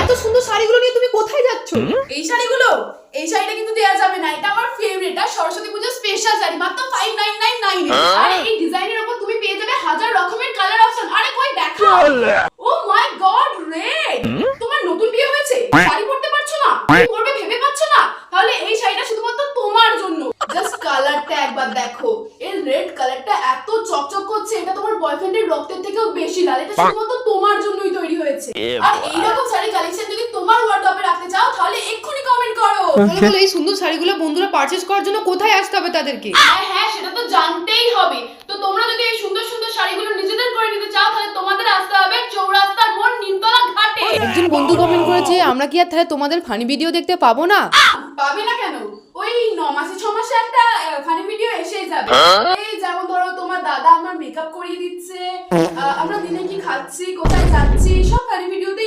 এত সুন্দর শাড়িগুলো নিয়ে তুমি কোথায় যাচ্ছ? এই শাড়িগুলো, এই শাড়িটা কিন্তু দেয়া যাবে না, এটা আমার ফেভারিট, আর সরস্বতী পূজার স্পেশাল শাড়ি, মাত্র 5999 এ। আর এই ডিজাইনের উপর তুমি পেয়ে যাবে হাজার রকমের কালার অপশন। আরে কই দেখাও। ও মাই গড, রেড! তোমার নতুন বিয়ে হয়েছে, শাড়ি পরতে পারছো না, কি পরবে ভেবে পাচ্ছ না? তাহলে এই শাড়িটা শুধুমাত্র তোমার জন্য। জাস্ট কালারটা একবার দেখো, এই রেড কালারটা এত চকচক করছে, এটা তোমার বয়ফ্রেন্ডের রক্তের থেকেও বেশি লাল। এটা শুধুমাত্র তোমার জন্যই তৈরি হয়েছে। আর এইরকম শাড়ি কালেকশন যদি তোমার ওয়ার্ডরোবে রাখতে চাও তাহলে এক্ষুনি কমেন্ট করো। বলো এই সুন্দর শাড়িগুলো বন্ধুরা পারচেজ করার জন্য কোথায় আসতে হবে তাদেরকে? হ্যাঁ, সেটা তো জানতেই হবে। তো তোমরা যদি এই সুন্দর সুন্দর শাড়িগুলো নিজেদের করে নিতে চাও তাহলে তোমাদের আসতে হবে চৌরাস্তার মোড় নিমতলা ঘাটে। একজন বন্ধু কমেন্ট করেছে আমরা কি আর তাহলে তোমাদের ফানি ভিডিও দেখতে পাবো না? পাবে না কেন? ওই 9 মাসে 6 মাসে একটা ফানি ভিডিও এসেই যাবে। এই যেমন ধরো তোমার দাদা আমার মেকআপ করিয়ে দিচ্ছে, আমরা দিনে কি খাচ্ছি, কোথায় যাচ্ছি, সব ফানি ভিডিওতে